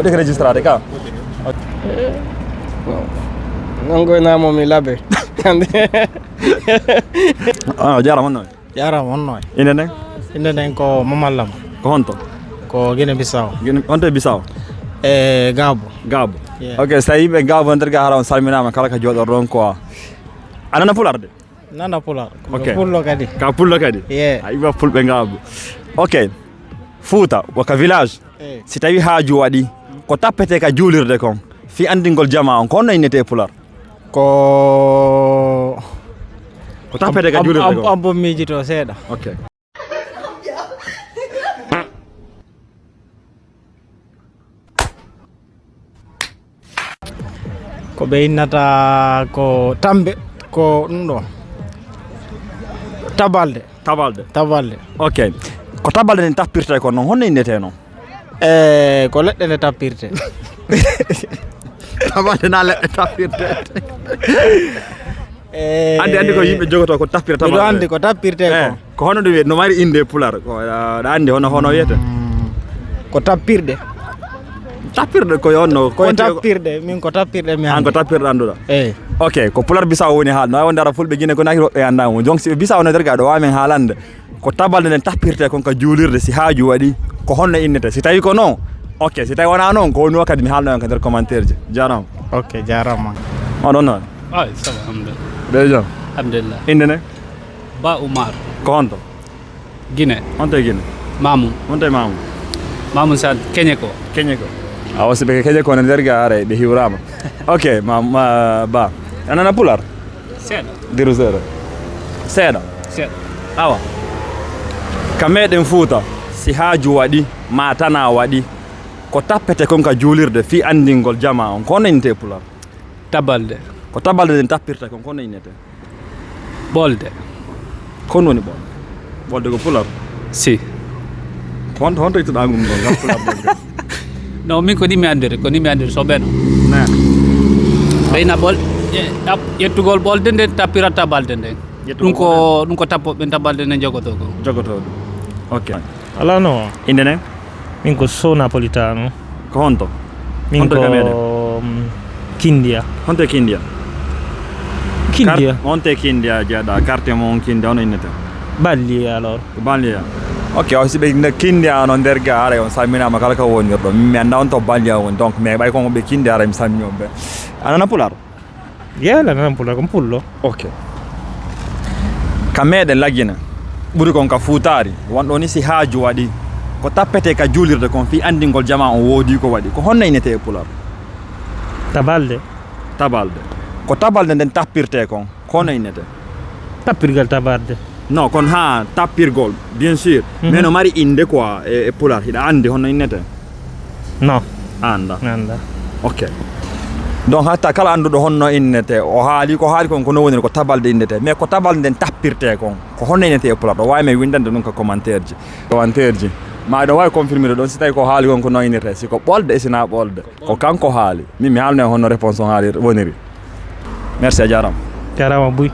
Potete registrare ka? Non go na mo mi labe. Jara man noy. Yara mon noy. Inde ne ko mamallam. ko honto Ko Guinea Bissau. onto Bissau Gabo. Yeah. Okay, so yimɓe Gabo nder ga haran salminama kala ka joɗo ron quoi anana pularde Nana pular. Okay. Pullo kadi. ka pullo kadi Yeah. a yiwa fulɓe Gabo. Okay, Fouta waka village si tawi haaju waɗi ko tappete ka juulirde kon fi andingol jama on ko honno innete pular Ko tappete ka juulirde kon Abbo miji to seeda. Okay. Ko be innata ko tambe ko ɗum ɗo tabalde. Okay, ko tabalde nden tappirte kon noon honno innete noon Ko leɗɗe nde tappirte. tabalde na leɗɗe tappirte andi ko yimɓe jogoto ko tappira tabalde Miɗo andi ko tappirte ko hono ɗum wiyete no mari inde pular ko ɗa andi hono wiyete ko tappirde. tappirde ko yonno Ko tappirde min ko tappirde mi an andi. ko tappirde anduɗa Eyi. Okay, ko pular Bissau woni haal no wawi wonde ara fulɓe Guinée ko naki woɓɓe andamo donc si Bissau no derga ɗo wamin haalande ko tabalde nden tappirte kon ka juulirde si haaju waɗi ko honno innete si tawi ko non ok si tawi wona noon ko woni o kadi mi haalno on ka nder commentaire ji jarama Ok, jarama. oɗon noon Ah, ça va, alhamdulillah. ɓe jam Alhamdulillah. inde ne Ba Umar, ko honto Guinée. honto e Guinée Mamou. honto e mamou Mamou Sad, Kenya ko. keñe ko a wasi ɓe keñe ko ne nder ga are ɓe hiwrama ok ma ba anana pular Seeda. diru seeɗa Seeda. awa ka meɗen Fouta si haaju waɗi ma tana waɗi ko tappete kon ka juulirde fi andingol jama on ko honno innete pular Tabalde. ko tabalde nden tappirte kon ko honno innete Bolde. ko woni ɓolde ko pular Si. honto ittuɗa ngum ɗon gam pular ɗon No, min ko ni mi andiri so ɓeno. ne Ɓeyna bol, yettugol bolde nden tappira tabalde nden. Ɗum ko tappoɓe tabalde nden jogoto ko. jogotoɗo ok Ala no, inde ne min ko so napolitano. ko honto Min Honto ko ka meɗen? Kindia. honto e Kindia Kindia. honto e Kindia jeeɗa quartier mo on Kindia hono innete Balli alors. ko banliya ok o siɓe no Kindia no nder ga ara on salminama kala ka wonirɗo mi anda on to banliya woni donc mais ɓay kon ɓe Kindia ara mi salmini on ɓe anana pular Yala nan pullo kom pullo. ok ka meɗen laggina ɓuri kon ka fuutari wonɗo ni si haaju waɗi ko tappete ka juulirde kon fi andingol jama on woodi ko waɗi ko honno innete e pular Tabalde. tabalde ko tabalde nden tappirte kon ko honno innete Tappirgal tabalde. non kon ha tappirgol bien sûr mais no mari inde quoi e pular hiɗa andi honno innete No, anda nanda. ok donc hatta kala anduɗo honno innete o haali ko kon ko no woniri ko tabalde innete mais ko tabalde nden tappirte kon ko honno innete e pular ɗo wawi men windande ɗum ka commentaire ji ma ɗo wawi confirmire ɗon si tawi ko haali kon ko no innirte siko ɓolde e sina ɓolde ko kanko haali min mi haalno e honno réponse on haali woniri merci a jarama Jarama buy.